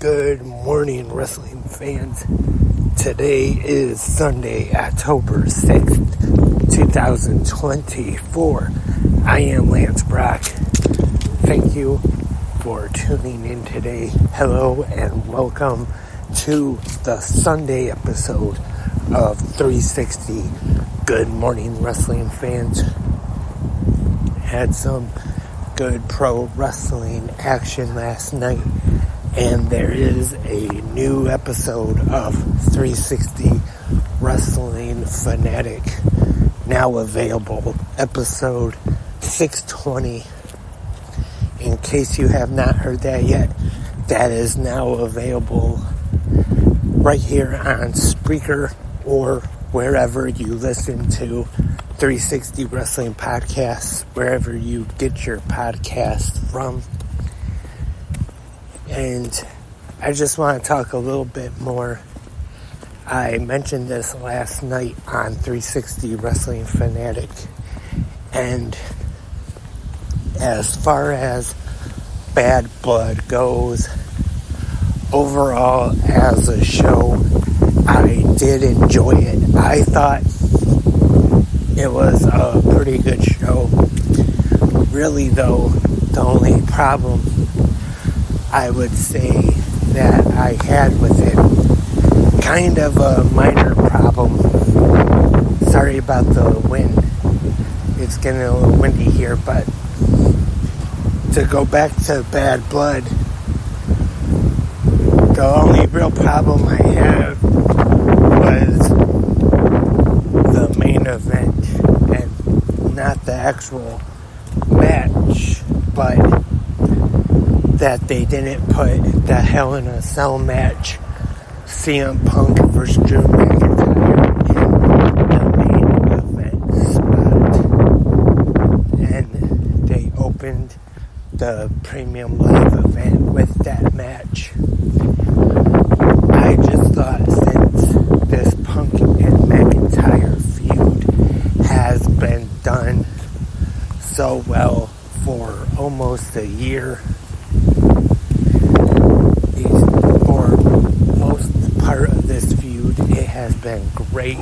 Good morning, wrestling fans. Today is Sunday, October 6th, 2024. I am Lance Brock. Thank you for tuning in today. Hello and welcome to the Sunday episode of 360. Good morning, wrestling fans. Had some good pro wrestling action last night. And there is a new episode of 360 Wrestling Fanatic now available, episode 620. In case you have not heard that yet, that is now available right here on Spreaker or wherever you listen to 360 Wrestling Podcasts, wherever you get your podcasts from. And I just want to talk a little bit more. I mentioned this last night on 360 Wrestling Fanatic. And as far as Bad Blood goes, overall as a show, I did enjoy it. I thought it was a pretty good show. Really though, the only problem I would say that I had with it, kind of a minor problem. Sorry about the wind. It's getting a little windy here, but to go back to Bad Blood, the only real problem I had was the main event and not the actual match, but that they didn't put the Hell in a Cell match, CM Punk versus Drew McIntyre, in the main event spot. And they opened the Premium Live event with that match. I just thought since this Punk and McIntyre feud has been done so well for almost a year, part of this feud, it has been great.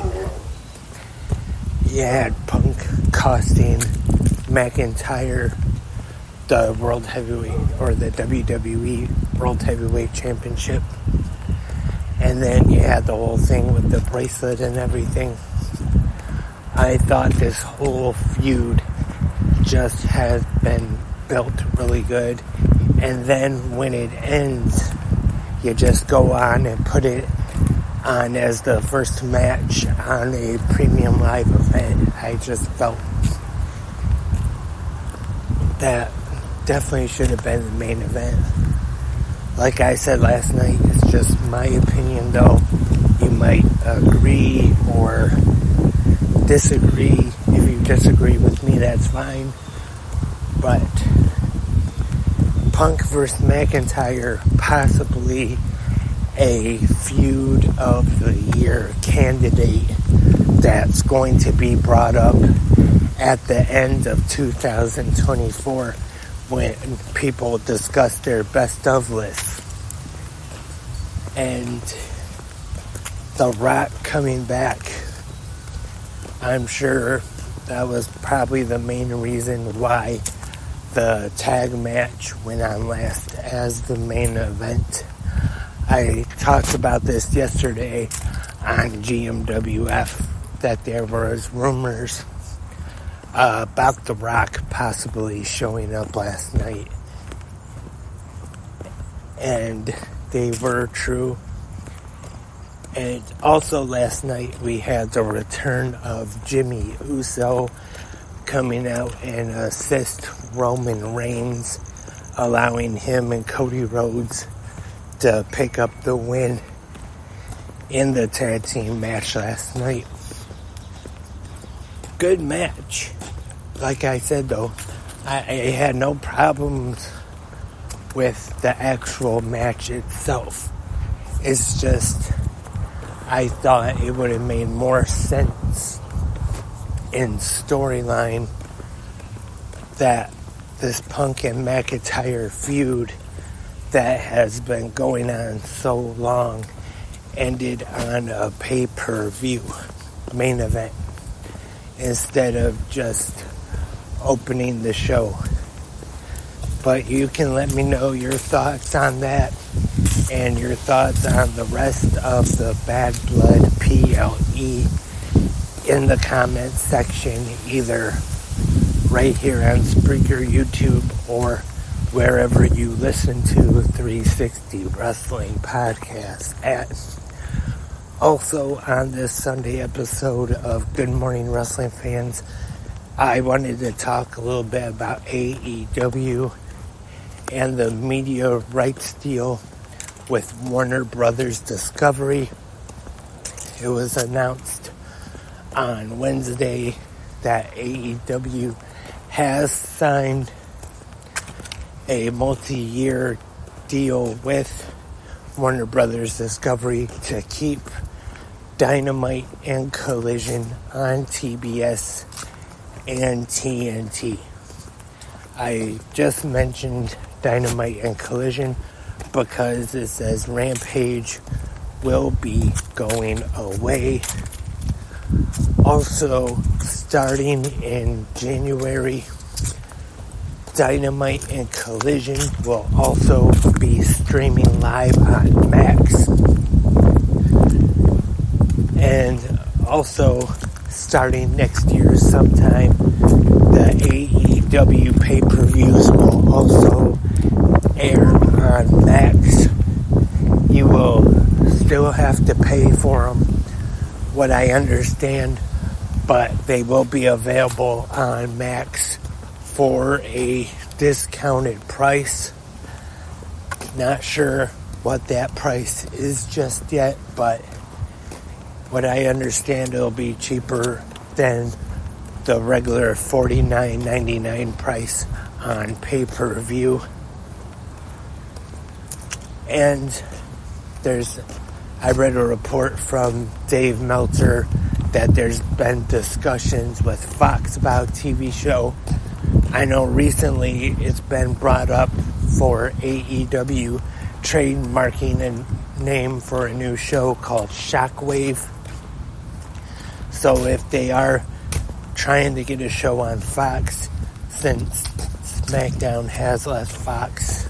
You had Punk costing McIntyre the World Heavyweight, or the WWE World Heavyweight Championship. And then you had the whole thing with the bracelet and everything. I thought this whole feud just has been built really good. And then when it ends, you just go on and put it on as the first match on a Premium Live event. I just felt that definitely should have been the main event. Like I said last night, it's just my opinion though. You might agree or disagree. If you disagree with me, that's fine. But Punk vs. McIntyre, possibly a feud of the year candidate that's going to be brought up at the end of 2024 when people discuss their best of lists. And The Rock coming back, I'm sure that was probably the main reason why the tag match went on last as the main event. I talked about this yesterday on GMWF, that there was rumors about The Rock possibly showing up last night. And they were true. And also last night we had the return of Jimmy Uso coming out and assist Roman Reigns, allowing him and Cody Rhodes to pick up the win in the tag team match last night. Good match. Like I said though, I had no problems with the actual match itself. It's just, I thought it would have made more sense in storyline that this Punk and McIntyre feud that has been going on so long ended on a pay-per-view main event instead of just opening the show. But you can let me know your thoughts on that and your thoughts on the rest of the Bad Blood PLE in the comments section, either right here on Spreaker, YouTube, or wherever you listen to 360 Wrestling Podcast at. Also, on this Sunday episode of Good Morning Wrestling Fans, I wanted to talk a little bit about AEW and the media rights deal with Warner Brothers Discovery. It was announced on Wednesday that AEW has signed a multi-year deal with Warner Brothers Discovery to keep Dynamite and Collision on TBS and TNT. I just mentioned Dynamite and Collision because it says Rampage will be going away. Also, starting in January, Dynamite and Collision will also be streaming live on Max. And also, starting next year sometime, the AEW pay-per-views will also air on Max. You will still have to pay for them, what I understand, but they will be available on Max for a discounted price. Not sure what that price is just yet, but what I understand, it'll be cheaper than the regular $49.99 price on pay-per-view. And I read a report from Dave Meltzer that there's been discussions with Fox about a TV show. I know recently it's been brought up for AEW trademarking a name for a new show called Shockwave. So if they are trying to get a show on Fox, since SmackDown has left Fox,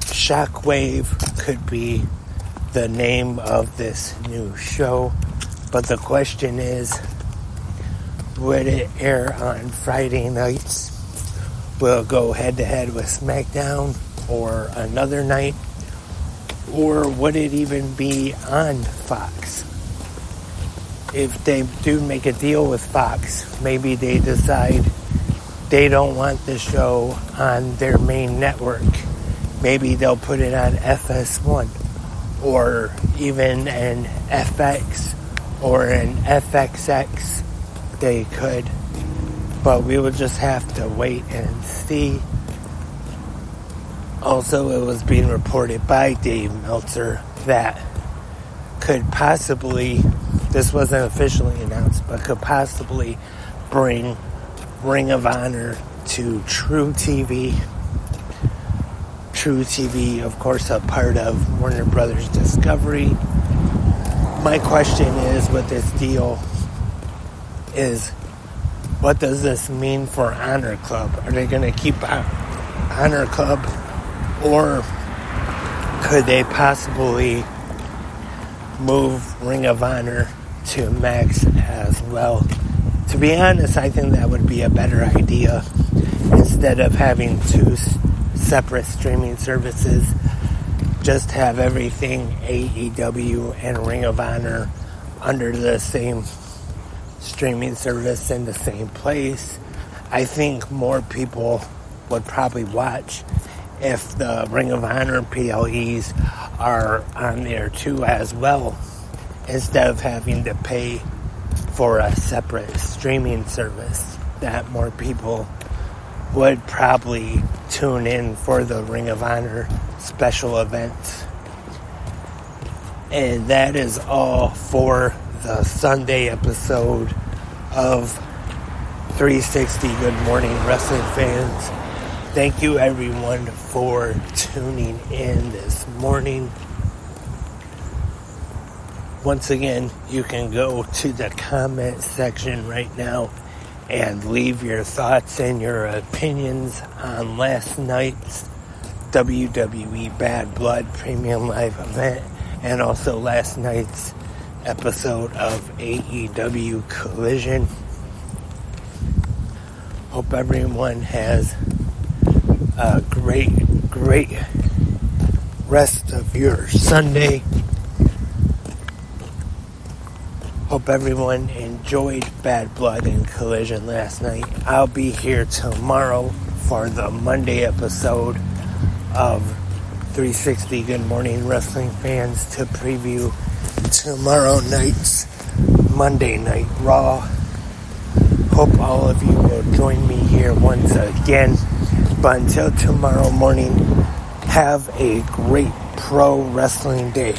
Shockwave could be the name of this new show. But the question is, would it air on Friday nights? Will it go head-to-head with SmackDown or another night? Or would it even be on Fox? If they do make a deal with Fox, maybe they decide they don't want the show on their main network. Maybe they'll put it on FS1 or even an FX or an FXX. They could, but we would just have to wait and see. Also, it was being reported by Dave Meltzer that could possibly, this wasn't officially announced, but could possibly bring Ring of Honor to True TV. True TV, of course, a part of Warner Brothers Discovery. My question is, with this deal, is what does this mean for Honor Club? Are they going to keep Honor Club, or could they possibly move Ring of Honor to Max as well? To be honest, I think that would be a better idea. Instead of having two separate streaming services, just have everything AEW and Ring of Honor under the same streaming service in the same place. I think more people would probably watch if the Ring of Honor PLEs are on there too as well, instead of having to pay for a separate streaming service. That more people would probably tune in for the Ring of Honor special events. And that is all for the Sunday episode of 360 Good Morning Wrestling Fans. Thank you everyone for tuning in this morning. Once again, you can go to the comment section right now and leave your thoughts and your opinions on last night's WWE Bad Blood Premium Live event and also last night's episode of AEW Collision. Hope everyone has a great rest of your Sunday. Hope everyone enjoyed Bad Blood and Collision last night. I'll be here tomorrow for the Monday episode of 360 Good Morning Wrestling fans to preview tomorrow night's Monday Night Raw. Hope all of you will join me here once again. But until tomorrow morning, have a great pro wrestling day.